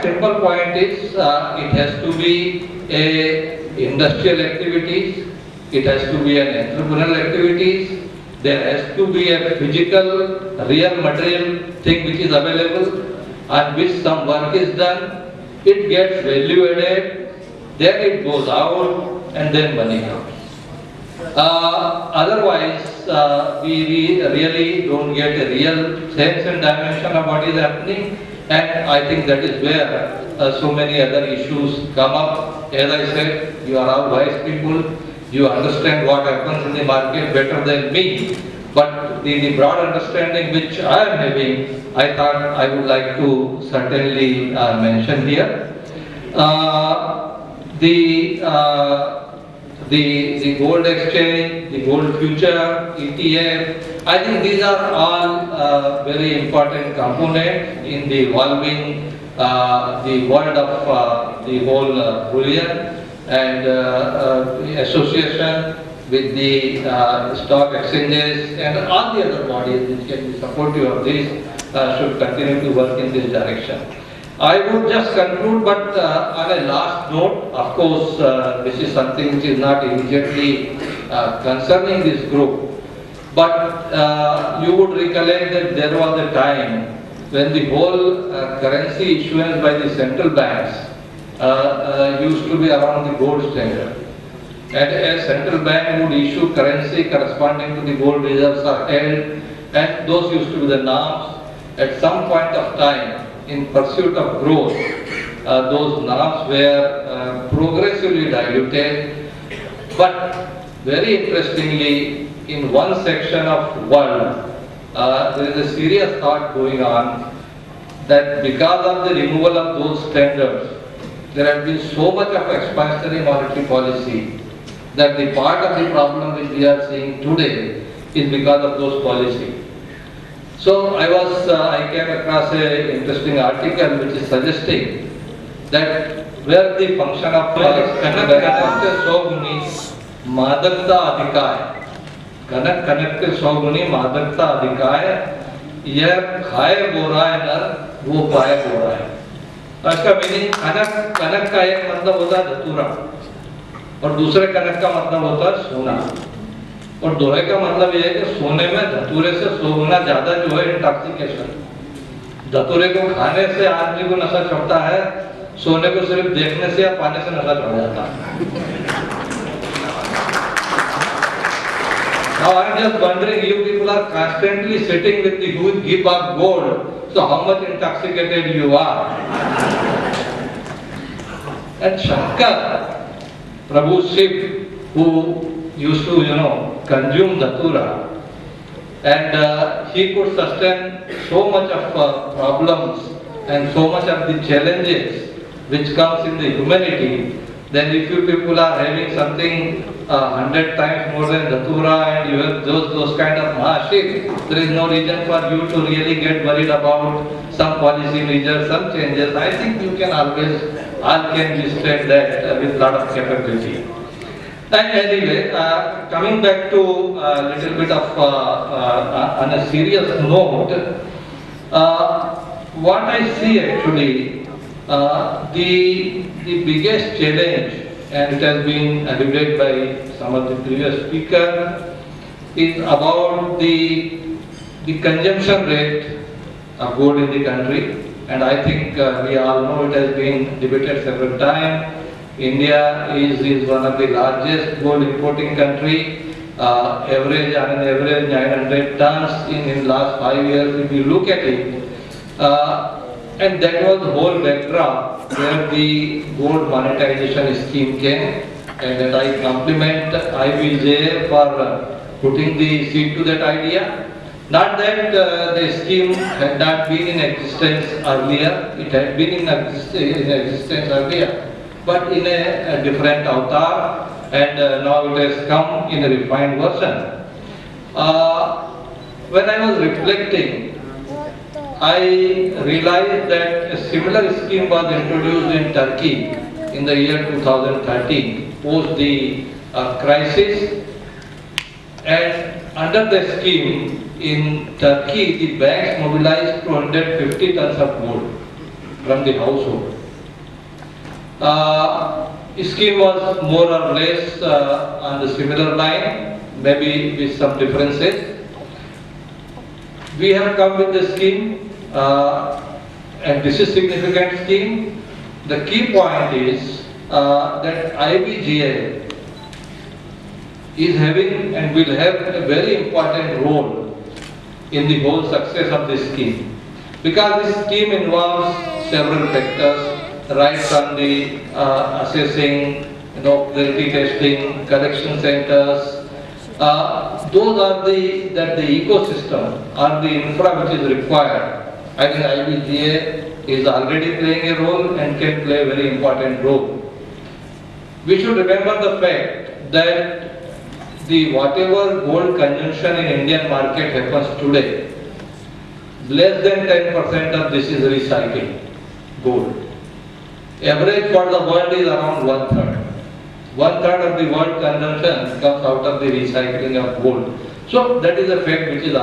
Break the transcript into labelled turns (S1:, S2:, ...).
S1: simple point is it has to be a industrial activities, it has to be an entrepreneurial activities, there has to be a physical, real material thing which is available on which some work is done, it gets value added, then it goes out and then money comes. Otherwise, we really don't get a real sense and dimension of what is happening, and I think that is where so many other issues come up. As I said, you are all wise people, you understand what happens in the market better than me, but the broad understanding which I am having, I thought I would like to certainly mention here. The gold exchange, the gold future, ETF, I think these are all very important components in the evolving the world of the whole bullion, and association with the stock exchanges and all the other bodies which can be supportive of this should continue to work in this direction. I would just conclude, but on a last note, of course, this is something which is not immediately concerning this group, but you would recollect that there was a time when the whole currency issuance by the central banks used to be around the gold standard. And a central bank would issue currency corresponding to the gold reserves are held, and those used to be the norms. At some point of time, in pursuit of growth, those norms were progressively diluted. But very interestingly, in one section of world, there is a serious thought going on that because of the removal of those standards, there has been so much of expansionary monetary policy that the part of the problem which we are seeing today is because of those policies. So I came across an interesting article which is suggesting that where the function of Kanak Soguni Madakta Adhikay, Kanak Soguni Madakta Adhikay, यह खाए बोरा है नर वो पाए बोरा है. इसका meaning कनक का एक मतलब होता है धतूरा और दूसरे कनक का मतलब होता है सोना, और दोहे का मतलब यह है कि सोने में धतूरे से 100 गुना ज्यादा जो है इंटॉक्सिकेशन. धतूरे को खाने से आदमी को नशा चढ़ता है, सोने को सिर्फ देखने से या पाने से नशा चढ़ जाता है. Now I am just wondering, you people are constantly sitting with the huge heap of gold, so how much intoxicated you are? And Shankar, Prabhu Shiv, who used to, consume Datura, and he could sustain so much of problems and so much of the challenges which comes in the humanity. Then if you people are having something 100 times more than Datura and you have those kind of Mahashik, there is no reason for you to really get worried about some policy measures, some changes. I think you can always, all can withstand that with lot of capability. And anyway, coming back to a little bit of on a serious note, what I see actually, the biggest challenge, and it has been alluded by some of the previous speakers, is about the consumption rate of gold in the country. And I think we all know it has been debated several times. India is one of the largest gold importing country. On an average 900 tons in last 5 years if you look at it. And that was the whole backdrop where the gold monetization scheme came, and I compliment IBJA for putting the seed to that idea. Not that the scheme had not been in existence earlier, it had been in existence earlier, but in a different avatar, and now it has come in a refined version. When I was reflecting, I realized that a similar scheme was introduced in Turkey in the year 2013, post the crisis, and under the scheme in Turkey, the banks mobilized 250 tons of gold. from the household. Scheme was more or less on the similar line, maybe with some differences. We have come with the scheme, and this is significant scheme. The key point is that IBJA is having and will have a very important role in the whole success of this scheme, because this scheme involves several factors, right from the assessing, quality testing, collection centers. Those are the ecosystem or the infra which is required. I think IBJA is already playing a role and can play a very important role. We should remember the fact that whatever gold consumption in Indian market happens today, less than 10% of this is recycled gold. Average for the world is around 1/3. 1/3 of the world consumption comes out of the recycling of gold. So that is a fact which is